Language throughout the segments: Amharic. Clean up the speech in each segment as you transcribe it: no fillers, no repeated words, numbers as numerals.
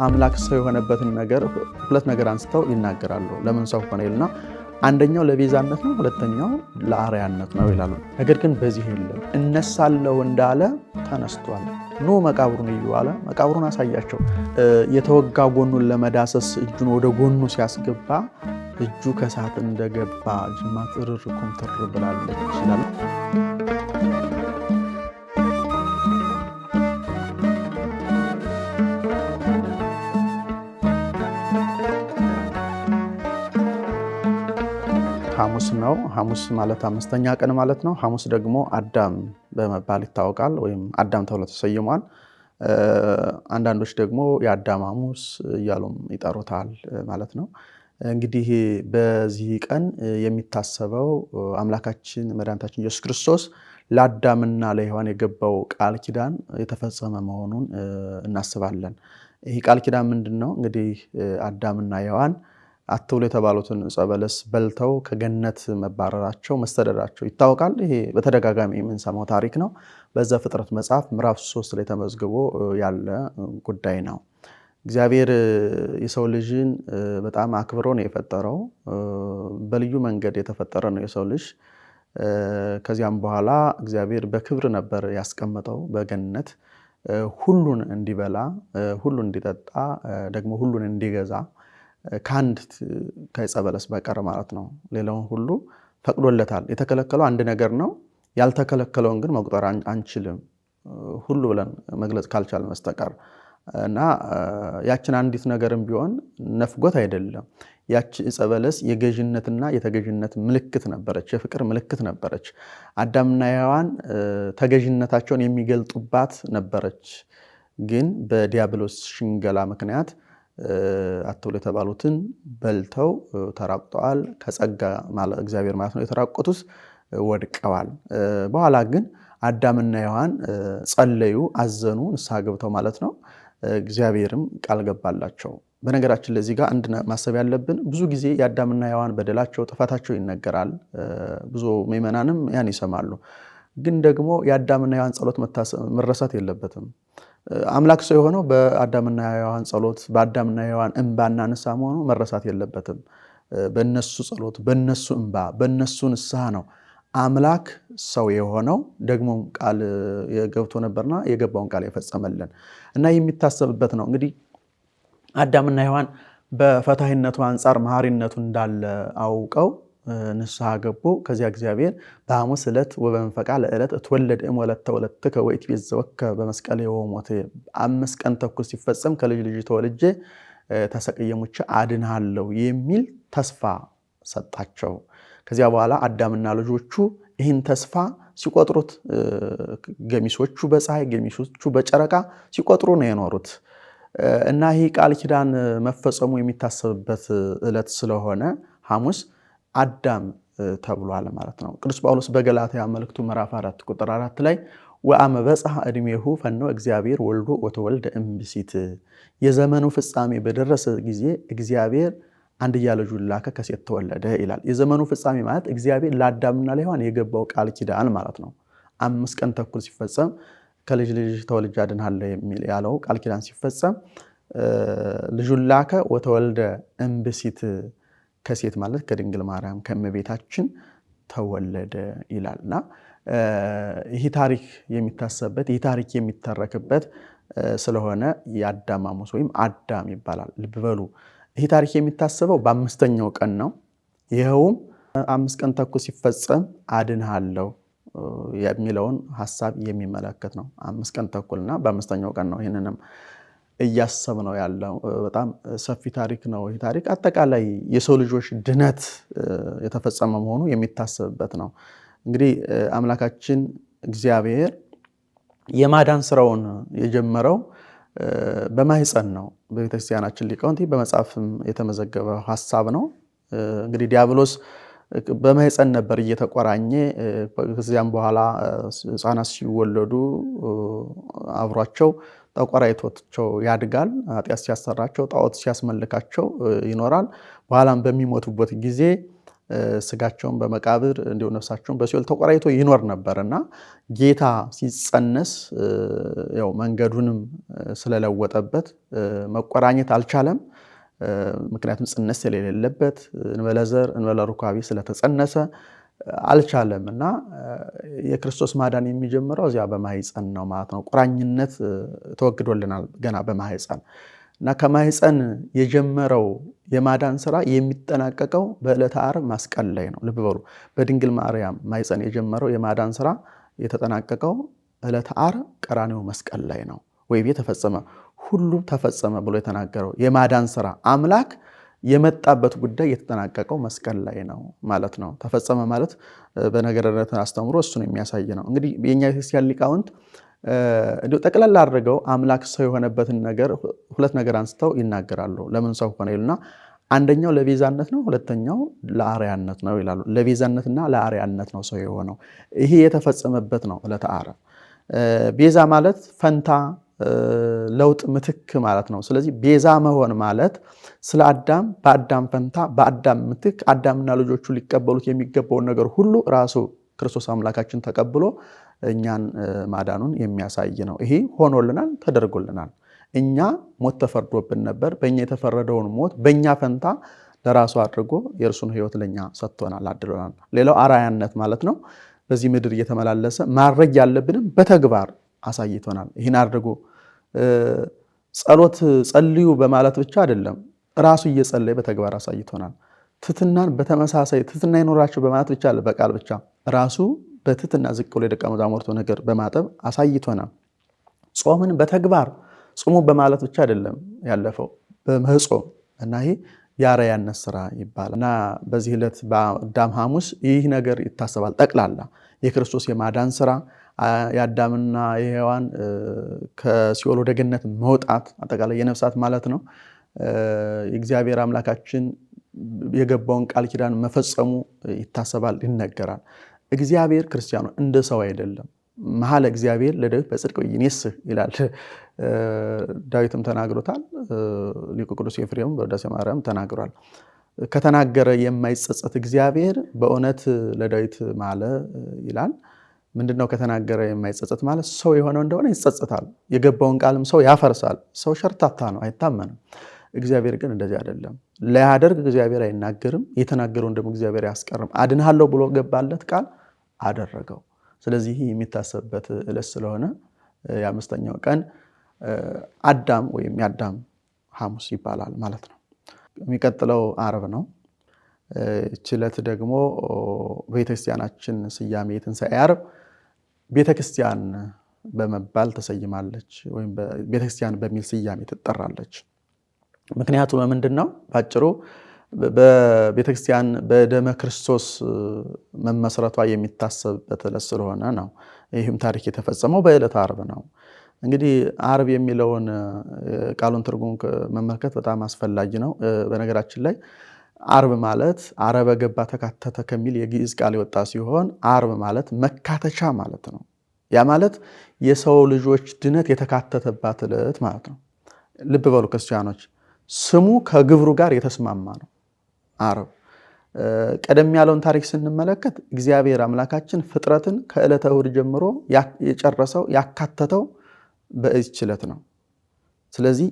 አምላክ ሰው የሆነበትን ነገር ሁለት ነገር አንስተው ይናገራሉ። ለምን ሰው ሆነ ይልና አንደኛው ለቤዛነት ነው፣ ሁለተኛው ለአርያነት ነው ይላሉ። ነገር ግን በዚህ የለም እነሳለሁ እንዳለ ተነስቷል። ኑ መቃብሩን እዩ አለ። መቃብሩን አሳያቸው። የተወጋ ጎኑን ለመዳሰስ እጁን ወደ ጎኑ ሲያስገባ እጁ ከሳት እንደገባ ጅማት ርር ኩምትር ብላለች ይላል። ሐሙስ ነው። ሐሙስ ማለት አምስተኛ ቀን ማለት ነው። ሐሙስ ደግሞ አዳም በመባል ይታወቃል፣ ወይም አዳም ተብሎ ተሰይሟል። አንዳንዶች ደግሞ የአዳም ሐሙስ እያሉም ይጠሩታል ማለት ነው። እንግዲህ በዚህ ቀን የሚታሰበው አምላካችን መድኃኒታችን ኢየሱስ ክርስቶስ ለአዳምና ለሔዋን የገባው ቃል ኪዳን የተፈጸመ መሆኑን እናስባለን። ይህ ቃል ኪዳን ምንድን ነው? እንግዲህ አዳምና ሔዋን አትብሉ የተባሉትን ዕፀ በለስ በልተው ከገነት መባረራቸው መሰደዳቸው ይታወቃል። ይሄ በተደጋጋሚ የምንሰማው ታሪክ ነው። በዘፍጥረት መጽሐፍ ምዕራፍ 3 ላይ ተመዝግቦ ያለ ጉዳይ ነው። እግዚአብሔር የሰው ልጅን በጣም አክብሮ ነው የፈጠረው። በልዩ መንገድ የተፈጠረ ነው የሰው ልጅ። ከዚያም በኋላ እግዚአብሔር በክብር ነበር ያስቀመጠው በገነት ሁሉን እንዲበላ፣ ሁሉን እንዲጠጣ፣ ደግሞ ሁሉን እንዲገዛ ከአንድ ከዕፀ በለስ በቀር ማለት ነው። ሌላውን ሁሉ ፈቅዶለታል። የተከለከለው አንድ ነገር ነው። ያልተከለከለውን ግን መቁጠር አንችልም፣ ሁሉ ብለን መግለጽ ካልቻል መስተቀር እና ያችን አንዲት ነገርም ቢሆን ነፍጎት አይደለም። ያች ዕፀ በለስ የገዥነትና የተገዥነት ምልክት ነበረች፣ የፍቅር ምልክት ነበረች። አዳምና ሔዋን ተገዥነታቸውን የሚገልጡባት ነበረች። ግን በዲያብሎስ ሽንገላ ምክንያት አትብሉ የተባሉትን በልተው ተራቁተዋል። ከጸጋ እግዚአብሔር ማለት ነው የተራቆቱት ወድቀዋል። በኋላ ግን አዳምና ሔዋን ጸለዩ፣ አዘኑ፣ ንስሐ ገብተው ማለት ነው። እግዚአብሔርም ቃል ገባላቸው። በነገራችን ለዚህ ጋር አንድ ማሰብ ያለብን ብዙ ጊዜ የአዳምና ሔዋን በደላቸው፣ ጥፋታቸው ይነገራል። ብዙ ምዕመናንም ያን ይሰማሉ። ግን ደግሞ የአዳምና ሔዋን ጸሎት መረሳት የለበትም። አምላክ ሰው የሆነው በአዳምና ሔዋን ጸሎት፣ በአዳምና ሔዋን እንባና ንስሐ መሆኑ መረሳት የለበትም። በእነሱ ጸሎት፣ በእነሱ እንባ፣ በእነሱ ንስሐ ነው አምላክ ሰው የሆነው። ደግሞ ቃል የገብቶ ነበርና የገባውን ቃል የፈጸመልን እና የሚታሰብበት ነው። እንግዲህ አዳምና ሔዋን በፈታሂነቱ አንጻር መሐሪነቱ እንዳለ አውቀው ንስሐ ገቡ። ከዚያ እግዚአብሔር በሐሙስ ዕለት ወበመንፈቃ ለዕለት እትወለድ እምወለተ ወለትከ ወኢትቤዘወከ በመስቀል ወሞት 5 ቀን ተኩል ሲፈጸም ከልጅ ልጅ ተወልጄ ተሰቅዬ ሙቼ አድንሃለሁ የሚል ተስፋ ሰጣቸው። ከዚያ በኋላ አዳምና ልጆቹ ይህን ተስፋ ሲቆጥሩት፣ ገሚሶቹ በፀሐይ ገሚሶቹ በጨረቃ ሲቆጥሩ ነው የኖሩት እና ይህ ቃል ኪዳን መፈጸሙ የሚታሰብበት ዕለት ስለሆነ ሐሙስ አዳም ተብሏል ማለት ነው። ቅዱስ ጳውሎስ በገላትያ መልእክቱ ምዕራፍ 4 ቁጥር 4 ላይ ወአመ በጽሐ ዕድሜሁ ፈኖ እግዚአብሔር ወልዶ ወተወልደ እምብእሲት፣ የዘመኑ ፍጻሜ በደረሰ ጊዜ እግዚአብሔር አንድያ ልጁን ላከ ከሴት ተወለደ ይላል። የዘመኑ ፍጻሜ ማለት እግዚአብሔር ለአዳምና ለሔዋን የገባው ቃል ኪዳን ማለት ነው። 5 ቀን ተኩል ሲፈጸም ከልጅ ልጅ ተወልጄ አድንሃለሁ የሚል ያለው ቃል ኪዳን ሲፈጸም ልጁን ላከ ወተወልደ እምብእሲት፣ ከሴት ማለት ከድንግል ማርያም ከእመቤታችን ተወለደ ይላልና ይህ ታሪክ የሚታሰብበት፣ ይህ ታሪክ የሚተረክበት ስለሆነ የአዳም ሐሙስ ወይም አዳም ይባላል። ልብ በሉ። ይህ ታሪክ የሚታሰበው በ5ኛው ቀን ነው። ይኸውም 5 ቀን ተኩል ሲፈጸም አድንሃለሁ የሚለውን ሐሳብ የሚመለከት ነው። 5 ቀን ተኩልና በ5ኛው ቀን ነው። ይህንንም እያሰብ ነው ያለው። በጣም ሰፊ ታሪክ ነው። ይህ ታሪክ አጠቃላይ የሰው ልጆች ድነት የተፈጸመ መሆኑ የሚታሰብበት ነው። እንግዲህ አምላካችን እግዚአብሔር የማዳን ስራውን የጀመረው በማህፀን ነው። በቤተክርስቲያናችን ሊቃውንት በመጽሐፍም የተመዘገበ ሐሳብ ነው። እንግዲህ ዲያብሎስ በማህፀን ነበር እየተቆራኘ። ከዚያም በኋላ ሕፃናት ሲወለዱ አብሯቸው ተቆራይቶቸው ያድጋል። ኃጢአት ሲያሰራቸው፣ ጣዖት ሲያስመልካቸው ይኖራል። በኋላም በሚሞቱበት ጊዜ ስጋቸውን በመቃብር እንዲሁ ነፍሳቸውን በሲኦል ተቆራይቶ ይኖር ነበርና ጌታ ሲጸነስ ያው መንገዱንም ስለለወጠበት መቆራኘት አልቻለም። ምክንያቱም ጽነስ የሌለበት እንበለ ዘር እንበለ ሩካቤ ስለተጸነሰ አልቻለም እና የክርስቶስ ማዳን የሚጀምረው እዚያ በማህፀን ነው ማለት ነው። ቁራኝነት ተወግዶልናል ገና በማህፀን እና ከማህፀን የጀመረው የማዳን ስራ የሚጠናቀቀው በዕለተ ዓርብ መስቀል ላይ ነው። ልብ በሉ፣ በድንግል ማርያም ማህፀን የጀመረው የማዳን ስራ የተጠናቀቀው ዕለተ ዓርብ ቀራንዮ መስቀል ላይ ነው። ወይቤ ተፈጸመ፣ ሁሉም ተፈጸመ ብሎ የተናገረው የማዳን ስራ አምላክ የመጣበት ጉዳይ የተጠናቀቀው መስቀል ላይ ነው ማለት ነው። ተፈጸመ ማለት በነገረነት አስተምሮ እሱን የሚያሳይ ነው። እንግዲህ የኛ ክርስቲያን ሊቃውንት እንዲሁ ጠቅላላ አድርገው አምላክ ሰው የሆነበትን ነገር ሁለት ነገር አንስተው ይናገራሉ። ለምን ሰው ሆነ ይሉና አንደኛው ለቤዛነት ነው፣ ሁለተኛው ለአርያነት ነው ይላሉ። ለቤዛነትና ለአርያነት ነው ሰው የሆነው። ይሄ የተፈጸመበት ነው ዕለተ ዓርብ። ቤዛ ማለት ፈንታ፣ ለውጥ፣ ምትክ ማለት ነው። ስለዚህ ቤዛ መሆን ማለት ስለ አዳም በአዳም ፈንታ በአዳም ምትክ አዳምና ልጆቹ ሊቀበሉት የሚገባውን ነገር ሁሉ ራሱ ክርስቶስ አምላካችን ተቀብሎ እኛን ማዳኑን የሚያሳይ ነው። ይሄ ሆኖልናል፣ ተደርጎልናል። እኛ ሞት ተፈርዶብን ነበር። በእኛ የተፈረደውን ሞት በእኛ ፈንታ ለራሱ አድርጎ የእርሱን ሕይወት ለእኛ ሰጥቶናል፣ አድሎናል። ሌላው አርአያነት ማለት ነው። በዚህ ምድር እየተመላለሰ ማድረግ ያለብንም በተግባር አሳይቶናል። ይህን አድርጎ ጸሎት ጸልዩ በማለት ብቻ አይደለም፣ ራሱ እየጸለየ በተግባር አሳይቶናል። ትሕትናን በተመሳሳይ ትሕትና ይኖራቸው በማለት ብቻ አለ፣ በቃል ብቻ ራሱ በትሕትና ዝቅ ብሎ የደቀ መዛሙርቱ ነገር በማጠብ አሳይቶናል። ጾምን በተግባር ጾሙ በማለት ብቻ አይደለም ያለፈው፣ በመጾም እና ይሄ የአርአያነት ስራ ይባላል። እና በዚህ ዕለት በአዳም ሐሙስ ይህ ነገር ይታሰባል። ጠቅላላ የክርስቶስ የማዳን ስራ፣ የአዳምና የሔዋን ከሲኦል ወደ ገነት መውጣት፣ አጠቃላይ የነፍሳት ማለት ነው። የእግዚአብሔር አምላካችን የገባውን ቃል ኪዳን መፈጸሙ ይታሰባል፣ ይነገራል። እግዚአብሔር ክርስቲያኑ እንደ ሰው አይደለም። መሐለ እግዚአብሔር ለዳዊት በጽድቅ ይኔስህ ይላል። ዳዊትም ተናግሮታል። ሊቁ ቅዱስ ኤፍሬም በውዳሴ ማርያም ተናግሯል። ከተናገረ የማይጸጸት እግዚአብሔር በእውነት ለዳዊት ማለ ይላል። ምንድነው ከተናገረ የማይጸጸት ማለት? ሰው የሆነው እንደሆነ ይጸጸታል። የገባውን ቃልም ሰው ያፈርሳል። ሰው ሸርታታ ነው፣ አይታመንም። እግዚአብሔር ግን እንደዚህ አይደለም። ላያደርግ እግዚአብሔር አይናገርም፣ የተናገረውን ደግሞ እግዚአብሔር ያስቀርም። አድንሃለሁ ብሎ ገባለት ቃል አደረገው። ስለዚህ የሚታሰብበት ዕለት ስለሆነ የአምስተኛው ቀን አዳም ወይም የአዳም ሐሙስ ይባላል ማለት ነው። የሚቀጥለው ዓርብ ነው። ይህች ዕለት ደግሞ በቤተክርስቲያናችን ስያሜ የትንሣኤ ዓርብ ቤተክርስቲያን በመባል ተሰይማለች፣ ወይም ቤተክርስቲያን በሚል ስያሜ ትጠራለች። ምክንያቱ ምንድን ነው? ባጭሩ በቤተክርስቲያን በደመ ክርስቶስ መመስረቷ የሚታሰብበት ዕለት ስለሆነ ነው። ይህም ታሪክ የተፈጸመው በዕለተ ዓርብ ነው። እንግዲህ ዓርብ የሚለውን ቃሉን ትርጉም መመልከት በጣም አስፈላጊ ነው። በነገራችን ላይ ዓርብ ማለት ዓረበ ገባ ተካተተ ከሚል የግዕዝ ቃል የወጣ ሲሆን ዓርብ ማለት መካተቻ ማለት ነው። ያ ማለት የሰው ልጆች ድነት የተካተተባት ዕለት ማለት ነው። ልብ በሉ ክርስቲያኖች፣ ስሙ ከግብሩ ጋር የተስማማ ነው። ዓርብ ቀደም ያለውን ታሪክ ስንመለከት እግዚአብሔር አምላካችን ፍጥረትን ከዕለተ እሑድ ጀምሮ የጨረሰው ያካተተው በዚህች ዕለት ነው። ስለዚህ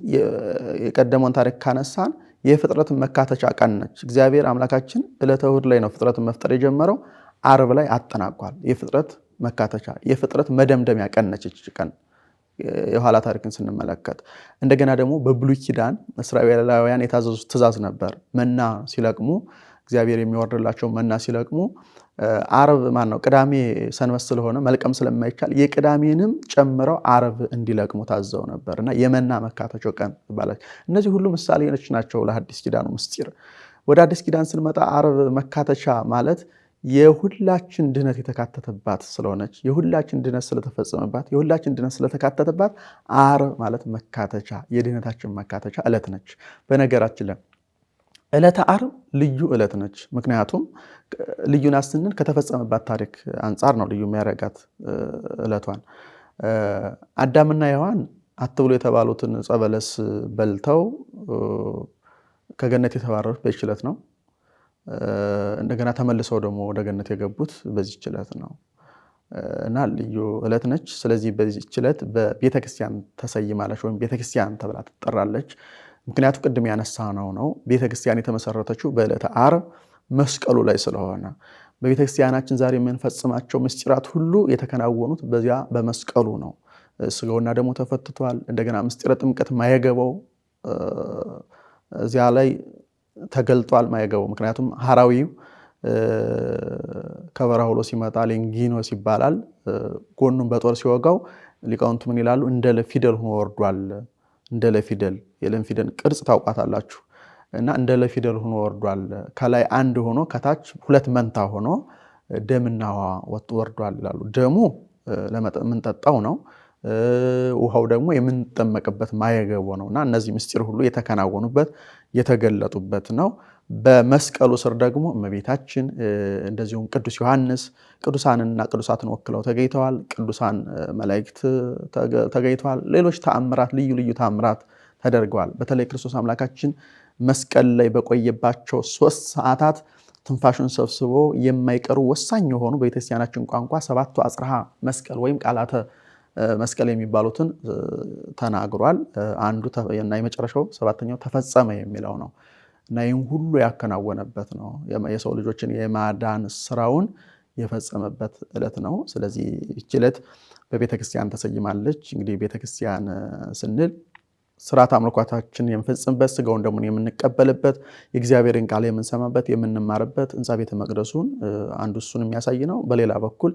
የቀደመውን ታሪክ ካነሳን የፍጥረትን መካተቻ ቀን ነች። እግዚአብሔር አምላካችን ዕለተ እሑድ ላይ ነው ፍጥረትን መፍጠር የጀመረው፣ ዓርብ ላይ አጠናቋል። የፍጥረት መካተቻ የፍጥረት መደምደሚያ ቀን ነች ይህች ቀን። የኋላ ታሪክን ስንመለከት እንደገና ደግሞ በብሉይ ኪዳን እስራኤላውያን የታዘዙት ትእዛዝ ነበር። መና ሲለቅሙ እግዚአብሔር የሚወርድላቸው መና ሲለቅሙ ዓርብ ቅዳሜ ሰንበት ስለሆነ መልቀም ስለማይቻል የቅዳሜንም ጨምረው ዓርብ እንዲለቅሙ ታዘው ነበር እና የመና መካተቻው ቀን ይባላል። እነዚህ ሁሉ ምሳሌዎች ናቸው ለሐዲስ ኪዳኑ ምስጢር። ወደ አዲስ ኪዳን ስንመጣ ዓርብ መካተቻ ማለት የሁላችን ድነት የተካተተባት ስለሆነች፣ የሁላችን ድነት ስለተፈጸመባት፣ የሁላችን ድነት ስለተካተተባት ዓርብ ማለት መካተቻ የድነታችን መካተቻ ዕለት ነች። በነገራችን ላይ ዕለተ ዓርብ ልዩ ዕለት ነች። ምክንያቱም ልዩ ናት ስንል ከተፈጸመባት ታሪክ አንጻር ነው ልዩ የሚያደርጋት ዕለቷን። አዳምና ሔዋን አትብሉ የተባሉትን ዕፀ በለስ በልተው ከገነት የተባረሩት በዚህች ዕለት ነው። እንደገና ተመልሰው ደግሞ ወደ ገነት የገቡት በዚህች ዕለት ነው እና ልዩ ዕለት ነች። ስለዚህ በዚህች ዕለት በቤተክርስቲያን ተሰይማለች ወይም ቤተክርስቲያን ተብላ ትጠራለች። ምክንያቱ ቅድም ያነሳነው ነው። ቤተክርስቲያን የተመሰረተችው በዕለተ ዓርብ መስቀሉ ላይ ስለሆነ በቤተክርስቲያናችን ዛሬ የምንፈጽማቸው ምስጢራት ሁሉ የተከናወኑት በዚያ በመስቀሉ ነው። ስጋውና ደግሞ ተፈትቷል። እንደገና ምስጢረ ጥምቀት ማየገባው እዚያ ላይ ተገልጧል። ማየገባው ምክንያቱም ሐራዊው ከበረሃ ውሎ ሲመጣ ሌንጊኖስ ይባላል። ጎኑን በጦር ሲወጋው ሊቃውንቱ ምን ይላሉ? እንደ ለፊደል ሆኖ ወርዷል። እንደ ለፊደል የለም ፊደል ቅርጽ ታውቃታላችሁ እና እንደ ለፊደል ሆኖ ወርዷል። ከላይ አንድ ሆኖ ከታች ሁለት መንታ ሆኖ ደምና ውሃ ወርዷል ይላሉ። ደሙ ለምንጠጣው ነው። ውሃው ደግሞ የምንጠመቅበት ማየገቦ ነውና እነዚህ ምስጢር ሁሉ የተከናወኑበት የተገለጡበት ነው። በመስቀሉ ስር ደግሞ እመቤታችን እንደዚሁም ቅዱስ ዮሐንስ ቅዱሳንና ቅዱሳትን ወክለው ተገኝተዋል። ቅዱሳን መላእክት ተገኝተዋል። ሌሎች ተአምራት ልዩ ልዩ ተአምራት ተደርገዋል። በተለይ ክርስቶስ አምላካችን መስቀል ላይ በቆየባቸው 3 ሰዓታት ትንፋሹን ሰብስቦ የማይቀሩ ወሳኝ የሆኑ በቤተክርስቲያናችን ቋንቋ 7ቱ አጽርሃ መስቀል ወይም ቃላተ መስቀል የሚባሉትን ተናግሯል። አንዱ እና የመጨረሻው 7ኛው ተፈጸመ የሚለው ነው እና ይህን ሁሉ ያከናወነበት ነው። የሰው ልጆችን የማዳን ስራውን የፈጸመበት ዕለት ነው። ስለዚህ ይህች ዕለት በቤተክርስቲያን ተሰይማለች። እንግዲህ ቤተክርስቲያን ስንል ስርዓት አምልኮታችን የምንፈጽምበት ስጋውን ደግሞ የምንቀበልበት የእግዚአብሔርን ቃል የምንሰማበት የምንማርበት ሕንፃ ቤተ መቅደሱን አንዱ እሱን የሚያሳይ ነው። በሌላ በኩል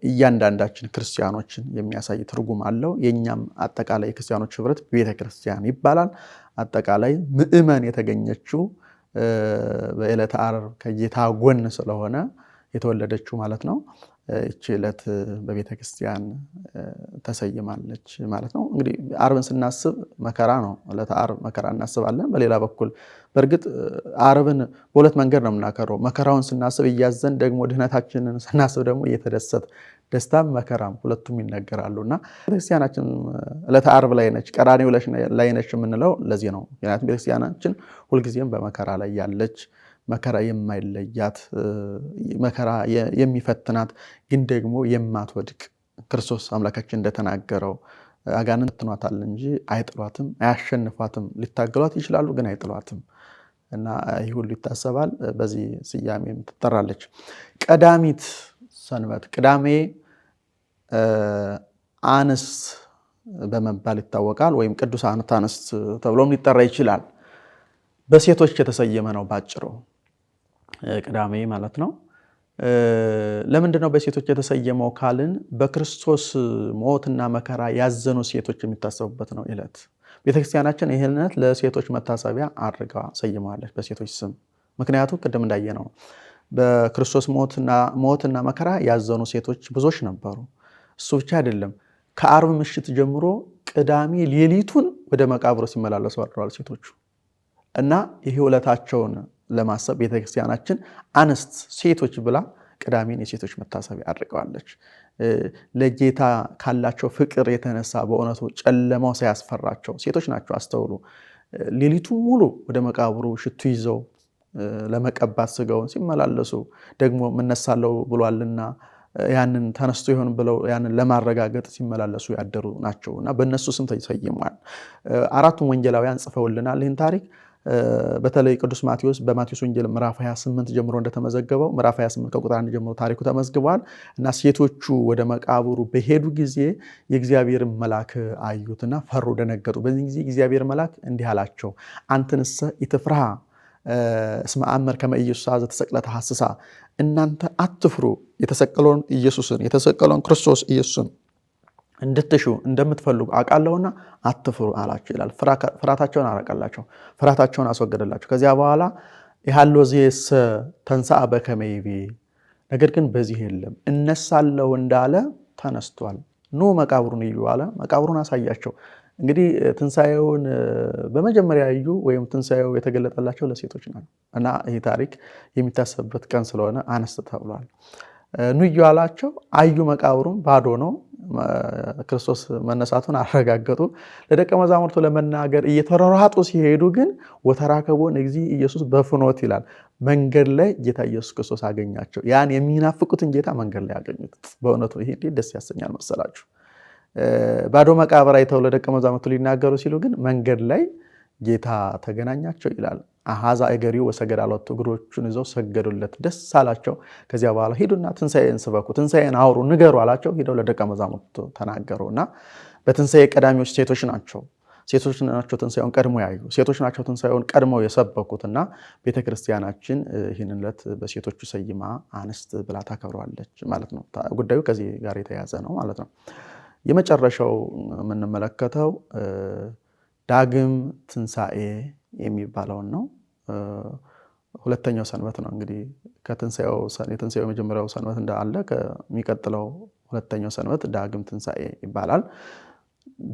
እያንዳንዳችን ክርስቲያኖችን የሚያሳይ ትርጉም አለው። የእኛም አጠቃላይ የክርስቲያኖች ህብረት ቤተክርስቲያን ይባላል። አጠቃላይ ምእመን የተገኘችው በዕለተ ዓርብ ከጌታ ጎን ስለሆነ የተወለደችው ማለት ነው። ይህች ዕለት በቤተክርስቲያን ተሰይማለች ማለት ነው። እንግዲህ ዓርብን ስናስብ መከራ ነው። ዕለተ ዓርብ መከራ እናስባለን። በሌላ በኩል በእርግጥ ዓርብን በሁለት መንገድ ነው የምናከረው። መከራውን ስናስብ እያዘን ደግሞ ድህነታችንን ስናስብ ደግሞ እየተደሰት ደስታም መከራም ሁለቱም ይነገራሉ እና ቤተክርስቲያናችን ዕለተ ዓርብ ላይ ነች፣ ቀራንዮ ላይ ነች የምንለው ለዚህ ነው። ምክንያቱም ቤተክርስቲያናችን ሁልጊዜም በመከራ ላይ ያለች መከራ የማይለያት መከራ የሚፈትናት ግን ደግሞ የማትወድቅ ክርስቶስ አምላካችን እንደተናገረው አጋንንት ይፈትኗታል እንጂ አይጥሏትም፣ አያሸንፏትም። ሊታገሏት ይችላሉ ግን አይጥሏትም እና ይህ ሁሉ ይታሰባል። በዚህ ስያሜም ትጠራለች። ቀዳሚት ሰንበት ቅዳሜ አንስት በመባል ይታወቃል። ወይም ቅዱሳን አንስት ተብሎም ሊጠራ ይችላል። በሴቶች የተሰየመ ነው ባጭሩ ቅዳሜ ማለት ነው። ለምንድነው በሴቶች የተሰየመው ካልን በክርስቶስ ሞትና መከራ ያዘኑ ሴቶች የሚታሰቡበት ነው ዕለት። ቤተክርስቲያናችን ይህን ዕለት ለሴቶች መታሰቢያ አድርጋ ሰይማለች በሴቶች ስም። ምክንያቱም ቅድም እንዳየነው በክርስቶስ ሞትና መከራ ያዘኑ ሴቶች ብዙዎች ነበሩ። እሱ ብቻ አይደለም፣ ከዓርብ ምሽት ጀምሮ ቅዳሜ ሌሊቱን ወደ መቃብሩ ሲመላለሱ አድረዋል ሴቶቹ እና ይህ ዕለታቸውን ለማሰብ ቤተክርስቲያናችን አንስት ሴቶች ብላ ቅዳሜን የሴቶች መታሰቢያ አድርገዋለች። ለጌታ ካላቸው ፍቅር የተነሳ በእውነቱ ጨለማው ሳያስፈራቸው ሴቶች ናቸው። አስተውሉ። ሌሊቱን ሙሉ ወደ መቃብሩ ሽቱ ይዘው ለመቀባት ስጋውን ሲመላለሱ ደግሞ ምነሳለው ብሏልና ያንን ተነስቶ ይሆን ብለው ያንን ለማረጋገጥ ሲመላለሱ ያደሩ ናቸው እና በእነሱ ስም ተሰይሟል። 4ቱም ወንጌላውያን ጽፈውልናል ይህን ታሪክ። በተለይ ቅዱስ ማቴዎስ በማቴዎስ ወንጌል ምዕራፍ 28 ጀምሮ እንደተመዘገበው ምዕራፍ 28 ከቁጥር 1 ጀምሮ ታሪኩ ተመዝግቧል እና ሴቶቹ ወደ መቃብሩ በሄዱ ጊዜ የእግዚአብሔር መልአክ አዩትና ፈሩ፣ ደነገጡ። በዚህ ጊዜ እግዚአብሔር መልአክ እንዲህ አላቸው፣ አንትንሰ ኢትፍርሃ እስመ አመር ከመ ኢየሱስ ዘተሰቅለ ተሐስሳ፣ እናንተ አትፍሩ፣ የተሰቀለውን ኢየሱስን የተሰቀለውን ክርስቶስ ኢየሱስን እንድትሹ እንደምትፈልጉ አውቃለሁና አትፍሩ አላቸው ይላል። ፍርሃታቸውን አራቀላቸው፣ ፍርሃታቸውን አስወገደላቸው። ከዚያ በኋላ ያለው ዚስ ተንሥአ በከመ ይቤ፣ ነገር ግን በዚህ የለም እነሳለሁ እንዳለ ተነስቷል። ኑ መቃብሩን እዩ አለ። መቃብሩን አሳያቸው። እንግዲህ ትንሣኤውን በመጀመሪያ እዩ ወይም ትንሣኤው የተገለጠላቸው ለሴቶች ነው እና ይህ ታሪክ የሚታሰብበት ቀን ስለሆነ አንስት ተብሏል። ኑ እዩ አላቸው። አዩ፣ መቃብሩን ባዶ ነው። ክርስቶስ መነሳቱን አረጋገጡ። ለደቀ መዛሙርቱ ለመናገር እየተሯሯጡ ሲሄዱ ግን ወተራከቦን እግዚእ ኢየሱስ በፍኖት ይላል። መንገድ ላይ ጌታ ኢየሱስ ክርስቶስ አገኛቸው። ያን የሚናፍቁትን ጌታ መንገድ ላይ አገኙት። በእውነቱ ይሄ ደስ ያሰኛል መሰላችሁ። ባዶ መቃብር አይተው ለደቀ መዛሙርቱ ሊናገሩ ሲሉ ግን መንገድ ላይ ጌታ ተገናኛቸው ይላል። አሃዛ እገሪው ወሰገድ አለቱ፣ እግሮቹን ይዘው ሰገዱለት፣ ደስ አላቸው። ከዚያ በኋላ ሂዱና ትንሣኤን ስበኩ፣ ትንሣኤን አውሩ፣ ንገሩ አላቸው። ሂደው ለደቀ መዛሙርቱ ተናገሩ እና በትንሣኤ ቀዳሚዎች ሴቶች ናቸው። ሴቶች ናቸው ትንሣኤውን ቀድሞ ያዩ፣ ሴቶች ናቸው ትንሣኤውን ቀድመው የሰበኩትና ቤተክርስቲያናችን ይህንን ዕለት በሴቶቹ ሰይማ አንስት ብላ ታከብረዋለች ማለት ነው። ጉዳዩ ከዚህ ጋር የተያዘ ነው ማለት ነው። የመጨረሻው የምንመለከተው ዳግም ትንሣኤ የሚባለውን ነው። ሁለተኛው ሰንበት ነው። እንግዲህ የትንሣኤው የመጀመሪያው ሰንበት እንዳለ ከሚቀጥለው ሁለተኛው ሰንበት ዳግም ትንሣኤ ይባላል።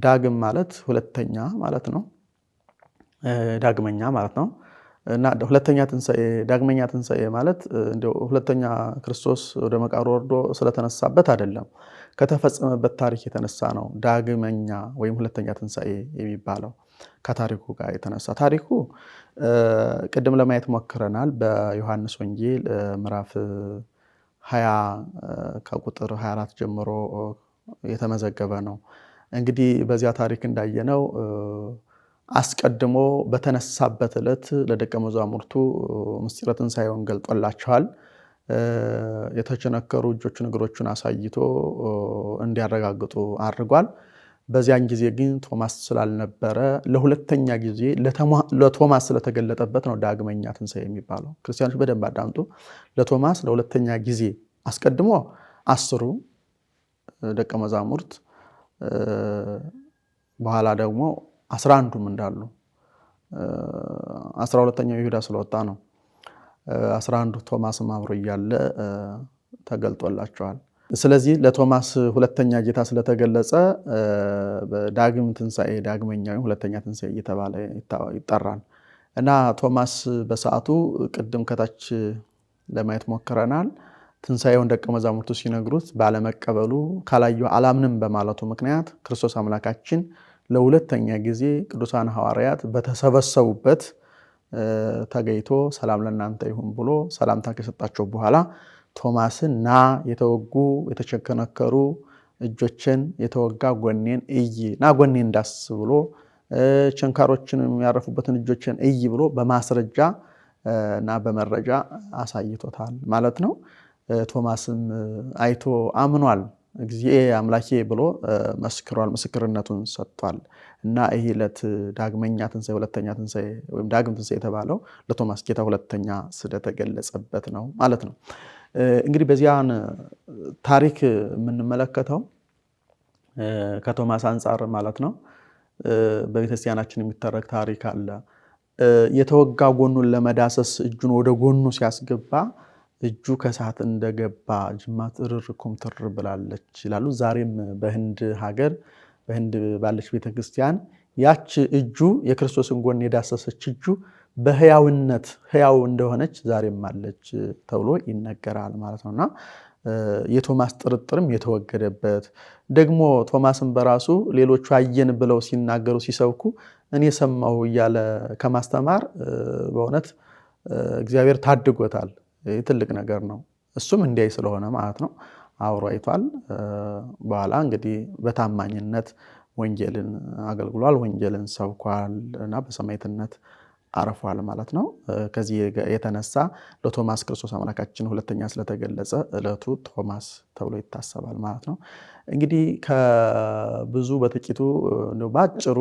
ዳግም ማለት ሁለተኛ ማለት ነው። ዳግመኛ ማለት ነው እና ዳግመኛ ትንሣኤ ማለት እንደው ሁለተኛ ክርስቶስ ወደ መቃብር ወርዶ ስለተነሳበት አይደለም፣ ከተፈጸመበት ታሪክ የተነሳ ነው። ዳግመኛ ወይም ሁለተኛ ትንሣኤ የሚባለው ከታሪኩ ጋር የተነሳ ታሪኩ ቅድም ለማየት ሞክረናል። በዮሐንስ ወንጌል ምዕራፍ 20 ከቁጥር 24 ጀምሮ የተመዘገበ ነው። እንግዲህ በዚያ ታሪክ እንዳየነው አስቀድሞ በተነሳበት ዕለት ለደቀ መዛሙርቱ ምስጢረ ትንሣኤውን ገልጦላቸዋል። የተቸነከሩ እጆቹን እግሮቹን አሳይቶ እንዲያረጋግጡ አድርጓል። በዚያን ጊዜ ግን ቶማስ ስላልነበረ ለሁለተኛ ጊዜ ለቶማስ ስለተገለጠበት ነው ዳግመኛ ትንሣኤ የሚባለው። ክርስቲያኖች በደንብ አዳምጡ። ለቶማስ ለሁለተኛ ጊዜ አስቀድሞ 10 ደቀ መዛሙርት በኋላ ደግሞ 11ዱም እንዳሉ 12ኛው ይሁዳ ስለወጣ ነው 11ዱ ቶማስም አብሮ እያለ ተገልጦላቸዋል። ስለዚህ ለቶማስ ሁለተኛ ጌታ ስለተገለጸ ዳግም ትንሣኤ ዳግመኛ ሁለተኛ ትንሣኤ እየተባለ ይጠራል እና ቶማስ በሰዓቱ ቅድም ከታች ለማየት ሞክረናል። ትንሣኤውን ደቀ መዛሙርቱ ሲነግሩት ባለመቀበሉ ካላዩ አላምንም በማለቱ ምክንያት ክርስቶስ አምላካችን ለሁለተኛ ጊዜ ቅዱሳን ሐዋርያት በተሰበሰቡበት ተገኝቶ ሰላም ለእናንተ ይሁን ብሎ ሰላምታ ከሰጣቸው በኋላ ቶማስን ና የተወጉ የተቸነከሩ እጆችን የተወጋ ጎኔን እይ፣ ና ጎኔን እንዳስ ብሎ ቸንካሮችን የሚያረፉበትን እጆችን እይ ብሎ በማስረጃ እና በመረጃ አሳይቶታል ማለት ነው። ቶማስም አይቶ አምኗል። እግዚእ አምላኬ ብሎ መስክሯል፣ ምስክርነቱን ሰጥቷል። እና ይህ ዕለት ዳግመኛ ትንሣኤ ሁለተኛ ትንሣኤ ወይም ዳግም ትንሣኤ የተባለው ለቶማስ ጌታ ሁለተኛ ስለተገለጸበት ነው ማለት ነው። እንግዲህ በዚያን ታሪክ የምንመለከተው ከቶማስ አንጻር ማለት ነው። በቤተክርስቲያናችን የሚተረክ ታሪክ አለ። የተወጋ ጎኑን ለመዳሰስ እጁን ወደ ጎኑ ሲያስገባ እጁ ከእሳት እንደገባ ጅማት እርር ኩምትር ብላለች ይላሉ። ዛሬም በህንድ ሀገር በህንድ ባለች ቤተክርስቲያን ያች እጁ የክርስቶስን ጎን የዳሰሰች እጁ በህያውነት ህያው እንደሆነች ዛሬም አለች ተብሎ ይነገራል ማለት ነውና የቶማስ ጥርጥርም የተወገደበት ደግሞ ቶማስን በራሱ ሌሎቹ አየን ብለው ሲናገሩ ሲሰብኩ እኔ ሰማሁ እያለ ከማስተማር በእውነት እግዚአብሔር ታድጎታል። ትልቅ ነገር ነው። እሱም እንዲያይ ስለሆነ ማለት ነው አብሮ አይቷል። በኋላ እንግዲህ በታማኝነት ወንጌልን አገልግሏል፣ ወንጌልን ሰብኳል እና በሰማዕትነት አርፏል ማለት ነው። ከዚህ የተነሳ ለቶማስ ክርስቶስ አምላካችን ሁለተኛ ስለተገለጸ ዕለቱ ቶማስ ተብሎ ይታሰባል ማለት ነው። እንግዲህ ከብዙ በጥቂቱ ባጭሩ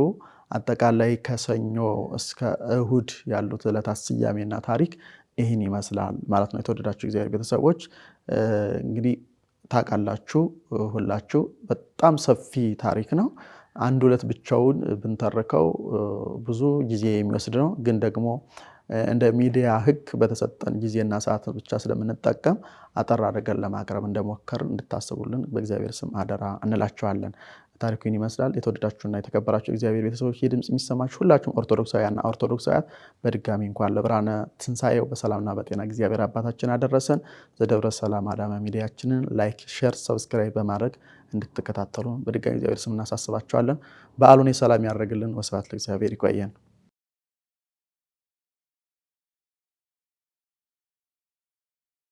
አጠቃላይ ከሰኞ እስከ እሁድ ያሉት ዕለታት ስያሜና ታሪክ ይህን ይመስላል ማለት ነው። የተወደዳችሁ እግዚአብሔር ቤተሰቦች እንግዲህ ታውቃላችሁ ሁላችሁ በጣም ሰፊ ታሪክ ነው። አንድ ዕለት ብቻውን ብንተርከው ብዙ ጊዜ የሚወስድ ነው። ግን ደግሞ እንደ ሚዲያ ሕግ በተሰጠን ጊዜና ሰዓት ብቻ ስለምንጠቀም አጠር አድርገን ለማቅረብ እንደሞከር እንድታስቡልን በእግዚአብሔር ስም አደራ እንላችኋለን። ታሪኩን ይመስላል። የተወደዳችሁና የተከበራችሁ እግዚአብሔር ቤተሰቦች ይህ ድምጽ የሚሰማችሁ ሁላችሁም ኦርቶዶክሳውያንና ኦርቶዶክሳውያት በድጋሚ እንኳን ለብርሃነ ትንሣኤው በሰላምና በጤና እግዚአብሔር አባታችን አደረሰን። ዘደብረ ሰላም አዳማ ሚዲያችንን ላይክ፣ ሼር፣ ሰብስክራይብ በማድረግ እንድትከታተሉ በድጋሚ እግዚአብሔር ስም እናሳስባችኋለን። በዓሉን የሰላም ያደርግልን። ወስብሐት ለእግዚአብሔር። ይቆየን።